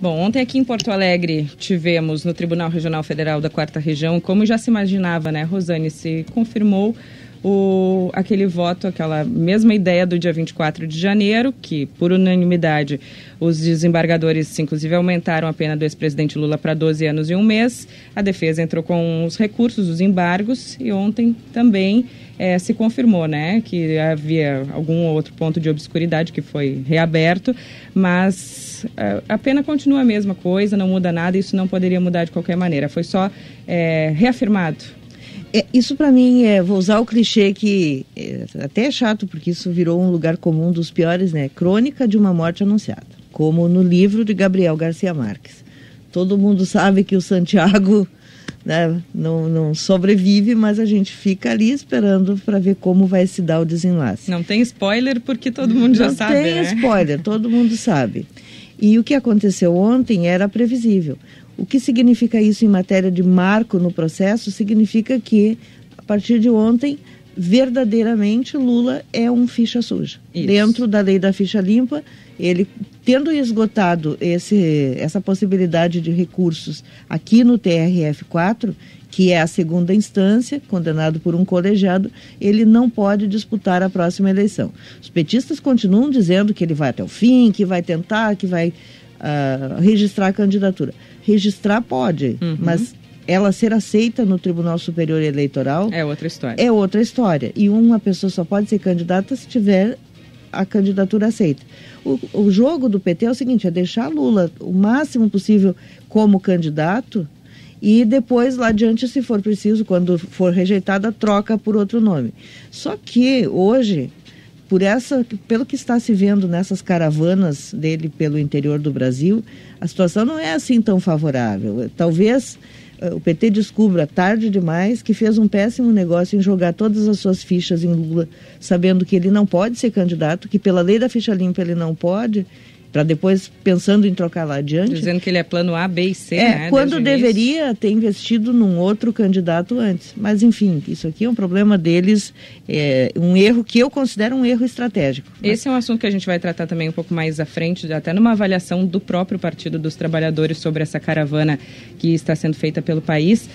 Bom, ontem aqui em Porto Alegre tivemos no Tribunal Regional Federal da 4ª Região, como já se imaginava, né, Rosane, se confirmou aquele voto, aquela mesma ideia do dia 24 de janeiro, que por unanimidade os desembargadores inclusive aumentaram a pena do ex-presidente Lula para 12 anos e 1 mês. A defesa entrou com os recursos, os embargos, e ontem também se confirmou, né, que havia algum outro ponto de obscuridade que foi reaberto, mas a pena continua a mesma coisa, não muda nada, isso não poderia mudar de qualquer maneira, foi só reafirmado. Isso para mim, vou usar o clichê que até é chato, porque isso virou um lugar comum dos piores, né? Crônica de uma morte anunciada, como no livro de Gabriel Garcia Marques. Todo mundo sabe que o Santiago, né, não sobrevive, mas a gente fica ali esperando para ver como vai se dar o desenlace. Não tem spoiler porque todo mundo já sabe, né? Não tem spoiler, todo mundo sabe. E o que aconteceu ontem era previsível. O que significa isso em matéria de marco no processo? Significa que, a partir de ontem, verdadeiramente Lula é um ficha suja. Isso. Dentro da lei da ficha limpa, ele tendo esgotado essa possibilidade de recursos aqui no TRF4, que é a segunda instância, condenado por um colegiado, ele não pode disputar a próxima eleição. Os petistas continuam dizendo que ele vai até o fim, que vai tentar, que vai registrar a candidatura. Registrar pode, mas ela ser aceita no Tribunal Superior Eleitoral é outra história. É outra história. E uma pessoa só pode ser candidata se tiver a candidatura aceita. O jogo do PT é o seguinte, é deixar Lula o máximo possível como candidato e depois, lá adiante, se for preciso, quando for rejeitada, troca por outro nome. Só que hoje, pelo que está se vendo nessas caravanas dele pelo interior do Brasil, a situação não é assim tão favorável. Talvez o PT descubra tarde demais que fez um péssimo negócio em jogar todas as suas fichas em Lula, sabendo que ele não pode ser candidato, que pela lei da ficha limpa ele não pode, para depois pensando em trocar lá adiante. Dizendo que ele é plano A, B e C, né? Quando deveria ter investido num outro candidato antes. Mas, enfim, isso aqui é um problema deles, um erro que eu considero um erro estratégico. Esse é um assunto que a gente vai tratar também um pouco mais à frente, até numa avaliação do próprio Partido dos Trabalhadores sobre essa caravana que está sendo feita pelo país.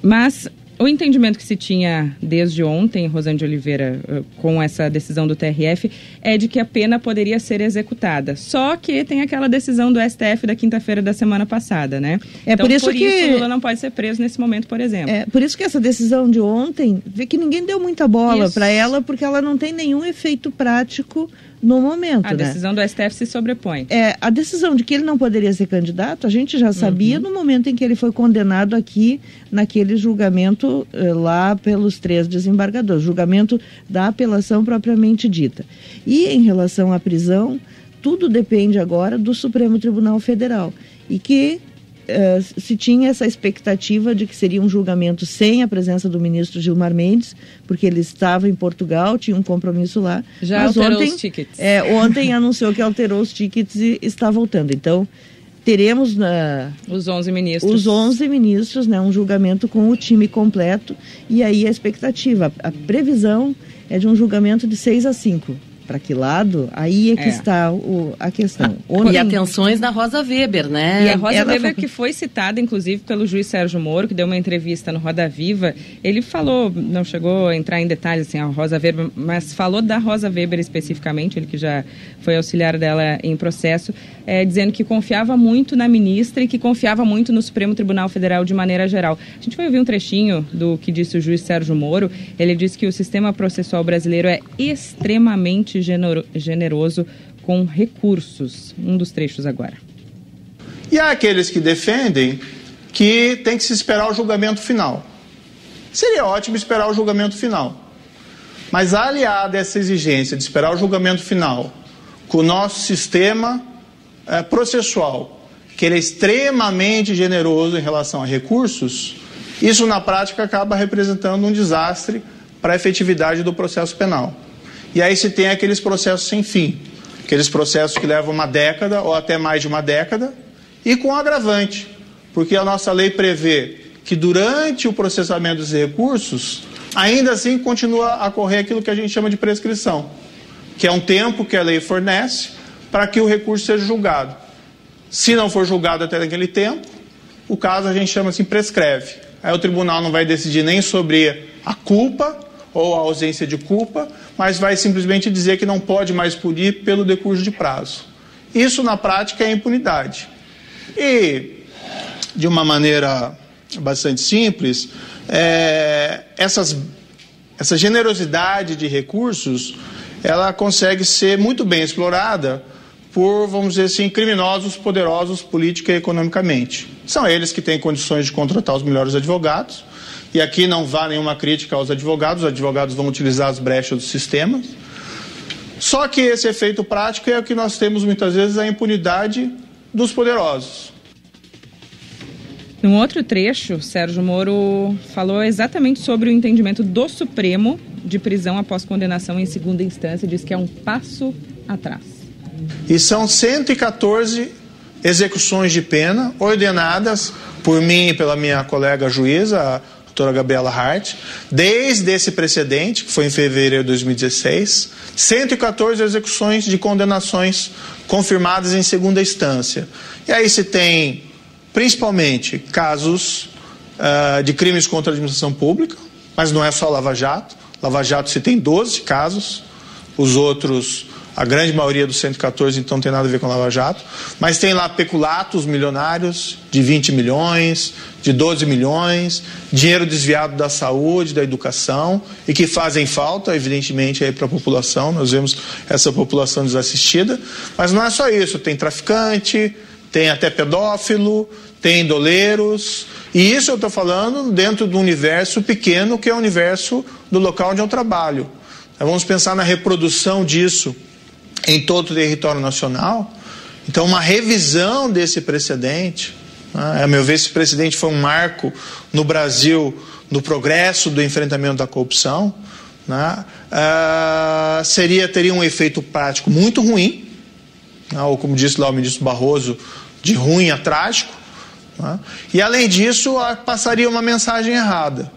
Mas o entendimento que se tinha desde ontem, Rosane de Oliveira, com essa decisão do TRF, é de que a pena poderia ser executada. Só que tem aquela decisão do STF da quinta-feira da semana passada, né? Então, por isso Lula não pode ser preso nesse momento, por exemplo. Por isso que essa decisão de ontem, vê que ninguém deu muita bola para ela, porque ela não tem nenhum efeito prático no momento. A decisão do STF se sobrepõe. A decisão de que ele não poderia ser candidato, a gente já sabia no momento em que ele foi condenado aqui, naquele julgamento lá pelos 3 desembargadores, julgamento da apelação propriamente dita. E em relação à prisão, tudo depende agora do Supremo Tribunal Federal. E que se tinha essa expectativa de que seria um julgamento sem a presença do ministro Gilmar Mendes, porque ele estava em Portugal, tinha um compromisso lá. Já alterou os tickets. Ontem anunciou que alterou os tickets e está voltando. Então, teremos os 11 ministros. Os 11 ministros, né, um julgamento com o time completo, e aí a expectativa, a previsão é de um julgamento de 6-5. Para que lado? Aí é que está a questão. E atenções da Rosa Weber, né? E a Rosa Weber, que foi citada, inclusive, pelo juiz Sérgio Moro, que deu uma entrevista no Roda Viva, ele falou, não chegou a entrar em detalhes, assim, a Rosa Weber, mas falou da Rosa Weber especificamente, ele que já foi auxiliar dela em processo, dizendo que confiava muito na ministra e que confiava muito no Supremo Tribunal Federal de maneira geral. A gente vai ouvir um trechinho do que disse o juiz Sérgio Moro. Ele disse que o sistema processual brasileiro é extremamente generoso com recursos. Um dos trechos agora. E há aqueles que defendem que tem que se esperar o julgamento final. Seria ótimo esperar o julgamento final. Mas aliado a essa exigência de esperar o julgamento final com o nosso sistema processual, que ele é extremamente generoso em relação a recursos, isso na prática acaba representando um desastre para a efetividade do processo penal. E aí se tem aqueles processos sem fim, aqueles processos que levam uma década ou até mais de uma década, e com agravante, porque a nossa lei prevê que durante o processamento dos recursos, ainda assim continua a correr aquilo que a gente chama de prescrição, que é um tempo que a lei fornece para que o recurso seja julgado. Se não for julgado até aquele tempo, o caso a gente chama assim, prescreve. Aí o tribunal não vai decidir nem sobre a culpa ou a ausência de culpa, mas vai simplesmente dizer que não pode mais punir pelo decurso de prazo. Isso, na prática, é impunidade. E, de uma maneira bastante simples, essa generosidade de recursos, ela consegue ser muito bem explorada por, vamos dizer assim, criminosos poderosos política e economicamente. São eles que têm condições de contratar os melhores advogados, e aqui não vá nenhuma crítica aos advogados, os advogados vão utilizar as brechas do sistema. Só que esse efeito prático é o que nós temos muitas vezes, a impunidade dos poderosos. Num outro trecho, Sérgio Moro falou exatamente sobre o entendimento do Supremo de prisão após condenação em segunda instância, diz que é um passo atrás. E são 114 execuções de pena ordenadas por mim e pela minha colega juíza, a doutora Gabriela Hart, desde esse precedente, que foi em fevereiro de 2016, 114 execuções de condenações confirmadas em segunda instância. E aí se tem, principalmente, casos de crimes contra a administração pública, mas não é só Lava Jato. Lava Jato se tem 12 casos, os outros, a grande maioria dos 114, então, não tem nada a ver com Lava Jato, mas tem lá peculatos milionários de 20 milhões, de 12 milhões, dinheiro desviado da saúde, da educação, e que fazem falta, evidentemente, para a população. Nós vemos essa população desassistida, mas não é só isso, tem traficante, tem até pedófilo, tem doleiros, e isso eu estou falando dentro do universo pequeno, que é o universo do local onde eu trabalho. Então, vamos pensar na reprodução disso em todo o território nacional. Então, uma revisão desse precedente, né? A meu ver, esse precedente foi um marco no Brasil, no progresso do enfrentamento da corrupção, né? Teria um efeito prático muito ruim, né? Ou como disse lá o ministro Barroso, de ruim a trágico, né? E além disso, passaria uma mensagem errada,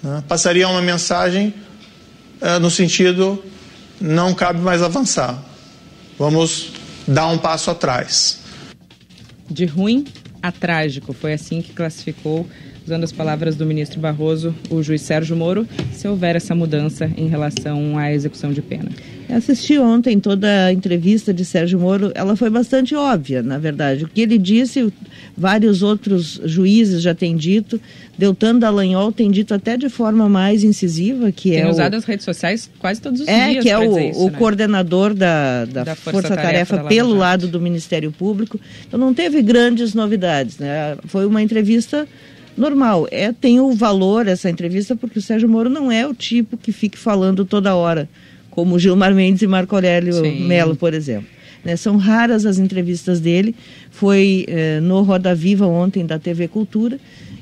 né? Passaria uma mensagem no sentido, não cabe mais avançar, vamos dar um passo atrás. De ruim a trágico, foi assim que classificou, usando as palavras do ministro Barroso, o juiz Sérgio Moro, se houver essa mudança em relação à execução de pena. Eu assisti ontem toda a entrevista de Sérgio Moro, ela foi bastante óbvia, na verdade. O que ele disse, vários outros juízes já têm dito, Deltan Dallagnol tem dito até de forma mais incisiva, que tem usado as redes sociais quase todos os dias. Que é o coordenador da Força-Tarefa pelo lado do Ministério Público. Então não teve grandes novidades, né? Foi uma entrevista normal. Tem o valor essa entrevista, porque o Sérgio Moro não é o tipo que fique falando toda hora, como Gilmar Mendes e Marco Aurélio Melo, por exemplo. Né? São raras as entrevistas dele. Foi no Roda Viva ontem da TV Cultura,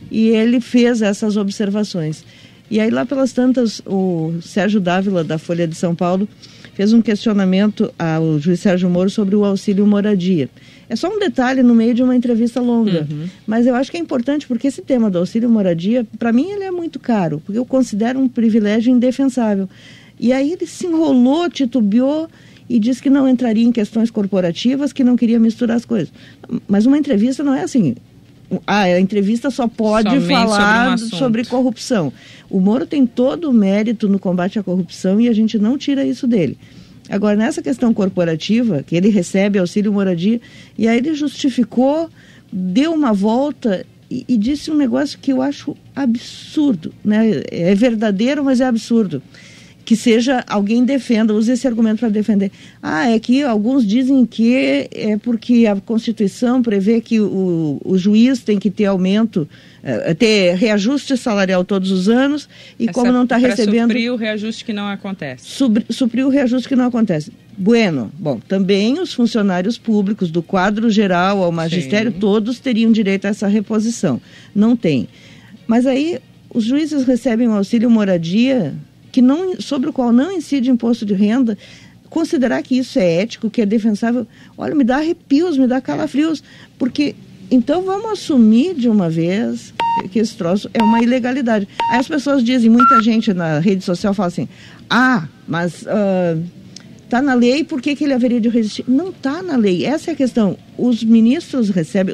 e ele fez essas observações. E aí lá pelas tantas, o Sérgio Dávila, da Folha de São Paulo, fez um questionamento ao juiz Sérgio Moro sobre o auxílio moradia. É só um detalhe no meio de uma entrevista longa, mas eu acho que é importante, porque esse tema do auxílio moradia, para mim ele é muito caro, porque eu considero um privilégio indefensável. E aí ele se enrolou, titubeou e disse que não entraria em questões corporativas, que não queria misturar as coisas. Mas uma entrevista não é assim. A entrevista só pode somente falar sobre corrupção. O Moro tem todo o mérito no combate à corrupção e a gente não tira isso dele. Agora, nessa questão corporativa, que ele recebe auxílio moradia, e aí ele justificou, deu uma volta e disse um negócio que eu acho absurdo, né? É verdadeiro, mas é absurdo. Que seja, alguém defenda, use esse argumento para defender. É que alguns dizem que é porque a Constituição prevê que o juiz tem que ter aumento, ter reajuste salarial todos os anos, e como não está recebendo... suprir o reajuste que não acontece. Suprir o reajuste que não acontece. Bueno, bom, também os funcionários públicos, do quadro geral ao magistério, todos teriam direito a essa reposição. Não tem. Mas aí, os juízes recebem um auxílio moradia sobre o qual não incide imposto de renda. Considerar que isso é ético, que é defensável, olha, me dá arrepios, me dá calafrios, porque então vamos assumir de uma vez que esse troço é uma ilegalidade. Aí as pessoas dizem, muita gente na rede social fala assim, mas está na lei, por que ele haveria de resistir? Não está na lei, essa é a questão. Os ministros recebem,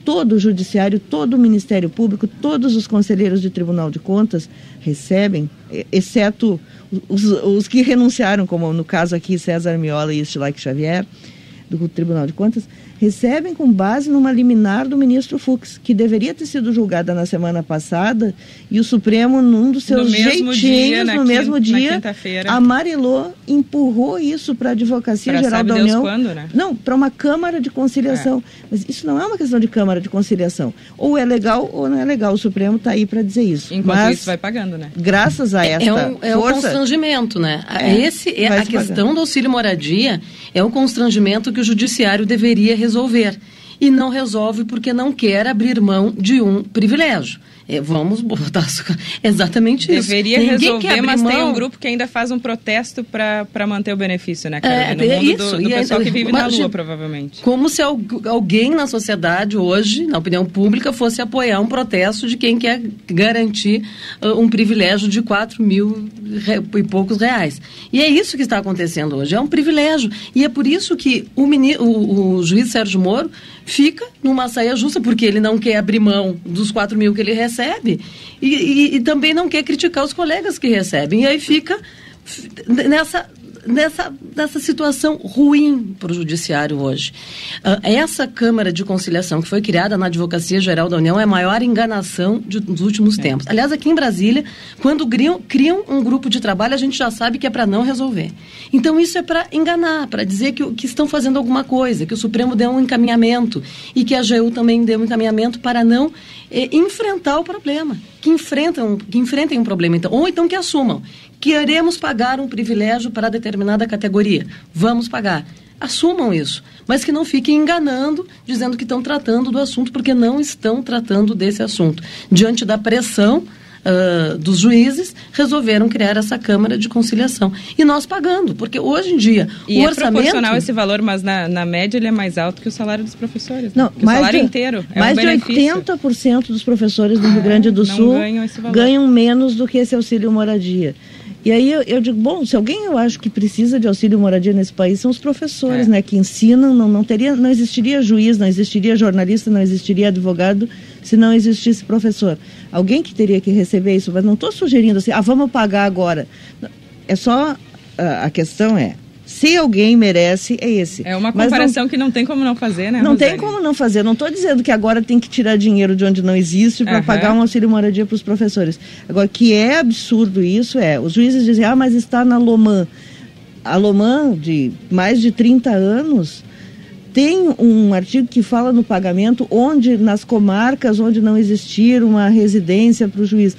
todo o judiciário, todo o Ministério Público, todos os conselheiros de Tribunal de Contas recebem, exceto os que renunciaram, como no caso aqui César Miola e Estilac Xavier, do Tribunal de Contas, recebem com base numa liminar do ministro Fux, que deveria ter sido julgada na semana passada, e o Supremo, num dos seus jeitinhos, no mesmo dia, amarelou, empurrou isso para a Advocacia Geral da União. Quando, né? Não, para uma Câmara de Conciliação. Mas isso não é uma questão de Câmara de Conciliação. Ou é legal ou não é legal. O Supremo está aí para dizer isso. Enquanto isso vai pagando, né? Graças a esta força... É um constrangimento, né? A questão do auxílio moradia é um constrangimento que o Judiciário deveria resolver. E não resolve porque não quer abrir mão de um privilégio. Vamos botar exatamente isso. Deveria resolver, mas tem um grupo que ainda faz um protesto para manter o benefício, né, Carolina? No mundo do pessoal que vive na Lua, provavelmente. Como se alguém na sociedade hoje, na opinião pública, fosse apoiar um protesto de quem quer garantir um privilégio de 4 mil e poucos reais. E é isso que está acontecendo hoje, é um privilégio. E é por isso que o juiz Sérgio Moro fica numa saia justa, porque ele não quer abrir mão dos 4 mil que ele recebe e também não quer criticar os colegas que recebem. E aí fica nessa situação ruim para o Judiciário hoje. Essa Câmara de Conciliação que foi criada na Advocacia Geral da União é a maior enganação dos últimos tempos. Aliás, aqui em Brasília, quando criam um grupo de trabalho, a gente já sabe que é para não resolver. Então, isso é para enganar, para dizer que estão fazendo alguma coisa, que o Supremo deu um encaminhamento e que a AGU também deu um encaminhamento para não enfrentar o problema, que enfrentem um problema, então, ou então que assumam. Queremos pagar um privilégio para determinada categoria. Vamos pagar. Assumam isso. Mas que não fiquem enganando, dizendo que estão tratando do assunto, porque não estão tratando desse assunto. Diante da pressão dos juízes, resolveram criar essa Câmara de Conciliação. E nós pagando, porque hoje em dia o orçamento... é proporcional esse valor, mas na média ele é mais alto que o salário dos professores. Não, o salário inteiro é mais de 80% dos professores do Rio Grande do Sul ganham menos do que esse auxílio moradia. E aí eu digo, bom, se alguém eu acho que precisa de auxílio moradia nesse país são os professores, né, que ensinam, não existiria juiz, não existiria jornalista, não existiria advogado se não existisse professor. Alguém que teria que receber isso, mas não estou sugerindo assim, vamos pagar agora. É só, a questão é, se alguém merece, é esse. É uma comparação que não tem como não fazer, né, Não Rosane? tem como não fazer. Não estou dizendo que agora tem que tirar dinheiro de onde não existe para pagar um auxílio moradia para os professores. Agora, que é absurdo isso os juízes dizem, mas está na Loman. A Loman, de mais de 30 anos, tem um artigo que fala no pagamento nas comarcas onde não existir uma residência para o juiz.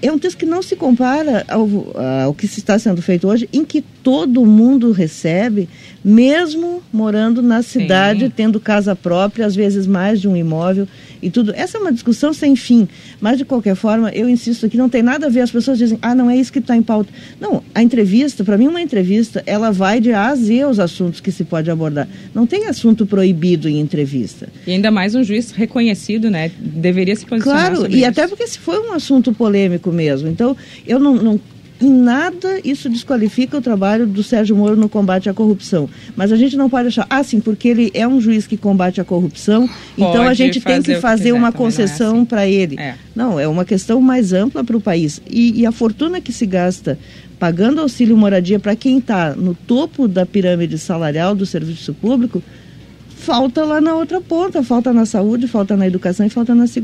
É um texto que não se compara ao que se está sendo feito hoje, em que todo mundo recebe, mesmo morando na cidade, tendo casa própria, às vezes mais de um imóvel e tudo. Essa é uma discussão sem fim, mas de qualquer forma, eu insisto que não tem nada a ver, as pessoas dizem, não é isso que está em pauta. Não, a entrevista, para mim uma entrevista, ela vai de A a Z os assuntos que se pode abordar. Não tem assunto proibido em entrevista. E ainda mais um juiz reconhecido, né? Deveria se posicionar sobre isso. Claro, e até porque se foi um assunto polêmico mesmo. Então, eu não em nada isso desqualifica o trabalho do Sérgio Moro no combate à corrupção. Mas a gente não pode achar, sim, porque ele é um juiz que combate a corrupção, então a gente tem que fazer uma concessão para ele. Não, é uma questão mais ampla para o país. E a fortuna que se gasta pagando auxílio moradia para quem está no topo da pirâmide salarial do serviço público, falta lá na outra ponta, falta na saúde, falta na educação e falta na segurança.